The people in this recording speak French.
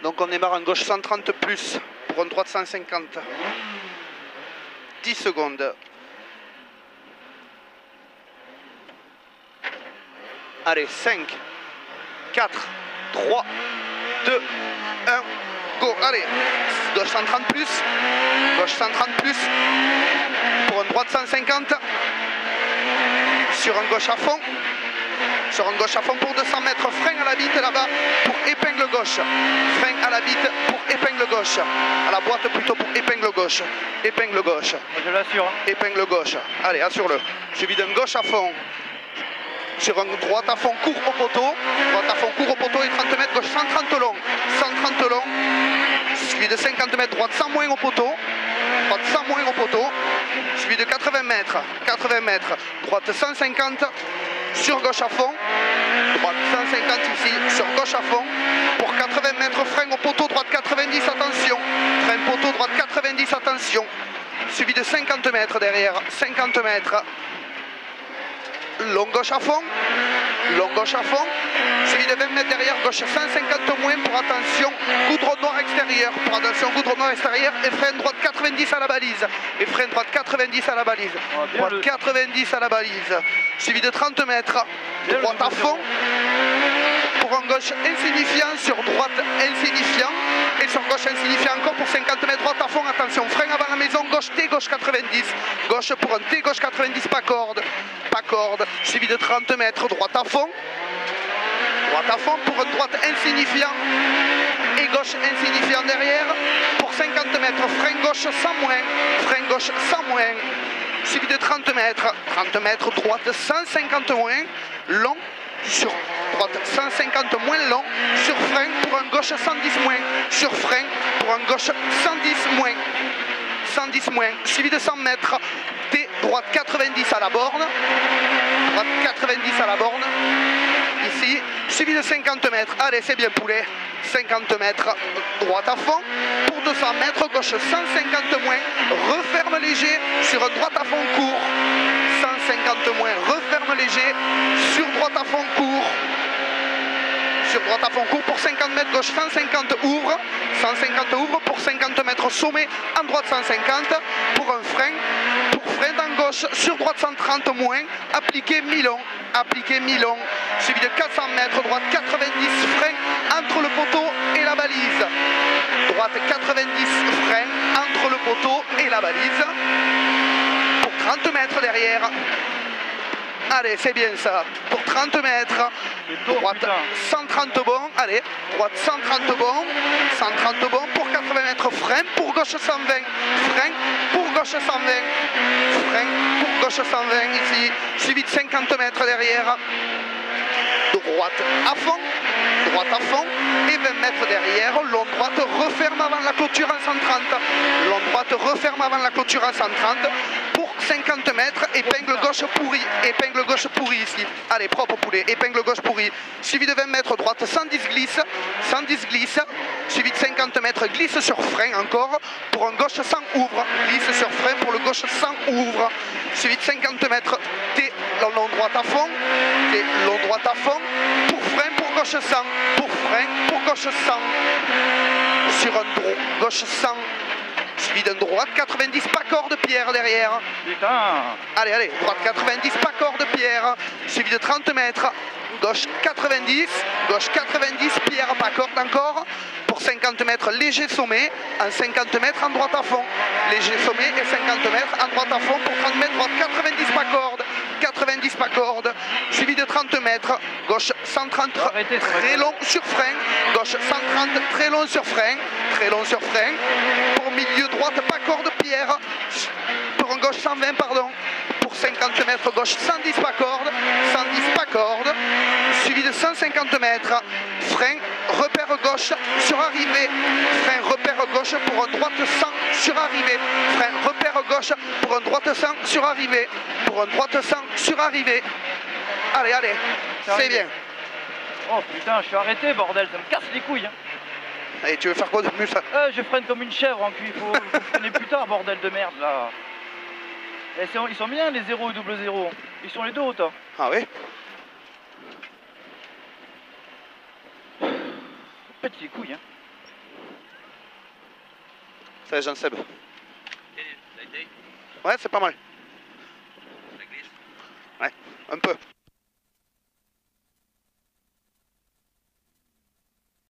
Donc on démarre en gauche 130 plus pour un droite 150. 10 secondes. Allez, 5, 4, 3, 2, 1, go. Allez, gauche 130 plus, gauche 130 plus, pour un droite 150, sur un gauche à fond, sur un gauche à fond pour 200 mètres, frein à la bite là-bas pour épingle gauche, frein à la bite pour épingle gauche, à la boîte plutôt pour épingle gauche, je l'assure. Épingle gauche, allez, assure-le, suivi d'un gauche à fond, sur un droite à fond court au poteau, droite à fond court au poteau et 30 mètres, gauche 130 long, 130 long, suivi de 50 mètres, droite 100 moins au poteau, droite 100 moins au poteau, suivi de 80 mètres, droite 150, sur gauche à fond, droite 150 ici, sur gauche à fond, pour 80 mètres, frein au poteau, droite 90, attention, frein poteau, droite 90, attention, suivi de 50 mètres derrière, 50 mètres, long gauche à fond, suivi de 20 mètres derrière, gauche 150 moins pour attention, goudron noir extérieur, pour attention goudron noir extérieur et frein droite 90 à la balise, droite 90 à la balise, suivi de 30 mètres, droite à fond, pour un gauche insignifiant, sur droite insignifiant, et sur gauche insignifiant encore pour 50 mètres, droite à fond, attention, frein avant la maison, gauche T, gauche 90, gauche pour un T, gauche 90, pas corde, suivi de 30 mètres, droite à fond pour un droite insignifiant et gauche insignifiant derrière, pour 50 mètres, frein gauche 100 moins, suivi de 30 mètres, droite 150 moins, long, sur droite 150 moins long, sur frein pour un gauche 110 moins, sur frein pour un gauche 110 moins, suivi de 100 mètres, T, droite 90 à la borne, ici, suivi de 50 mètres, allez c'est bien poulet, 50 mètres, droite à fond, pour 200 mètres, gauche 150 moins, referme léger, sur un droite à fond court, 150 moins, referme léger, sur droite à fond court, pour 50 mètres, gauche 150 ouvre, pour 50 mètres sommet, en droite 150, pour un frein, dans gauche, sur droite 130 moins, appliqué mi-long, suivi de 400 mètres, droite 90, frein entre le poteau et la balise, droite 90, frein entre le poteau et la balise, pour 30 mètres derrière. Allez, c'est bien ça. Pour 30 mètres, droite 130 bon. Allez, droite 130 bon. Pour 80 mètres, frein pour gauche 120. Frein pour gauche 120. Frein pour gauche 120 ici. Suivi de 50 mètres derrière. Droite à fond et 20 mètres derrière, long droite referme avant la clôture en 130, pour 50 mètres, épingle gauche pourri ici, allez propre poulet, épingle gauche pourri, suivi de 20 mètres, droite 110 glisse, suivi de 50 mètres, glisse sur frein encore, pour un gauche 100 ouvre, glisse sur frein pour le gauche 100 ouvre, suivi de 50 mètres, T, long droite à fond, pour frein pour gauche 100, sur un gauche 100, suivi d'un droite 90, pas corde pierre derrière. Putain. Allez, droite 90, pas corde pierre, suivi de 30 mètres, gauche 90, pierre, pas corde encore, pour 50 mètres, léger sommet, en 50 mètres en droite à fond, léger sommet et 50 mètres en droite à fond, pour 30 mètres, droite 90, pas corde, suivi de 30 mètres, gauche 130, très long sur frein, gauche 130, très long sur frein, pour milieu droite, pas corde pierre, pour un gauche 120, pardon, pour 50 mètres, gauche 110, pas corde, suivi de 150 mètres, frein, repère gauche sur arrivée, frein, repère gauche pour un droite 100 sur arrivée, frein, repère gauche pour un droite 100 sur arrivée, allez, c'est bien. Oh putain, je suis arrêté, bordel, ça me casse les couilles. Allez, tu veux faire quoi de plus? Je freine comme une chèvre en cul, faut freiner plus tard, bordel de merde là. Ils sont bien les 0 et double 0, ils sont les deux autant. Ah oui? Pète les couilles C'est Jean-Seb. Ça a été? Ouais, c'est pas mal. Ça glisse? Ouais, un peu.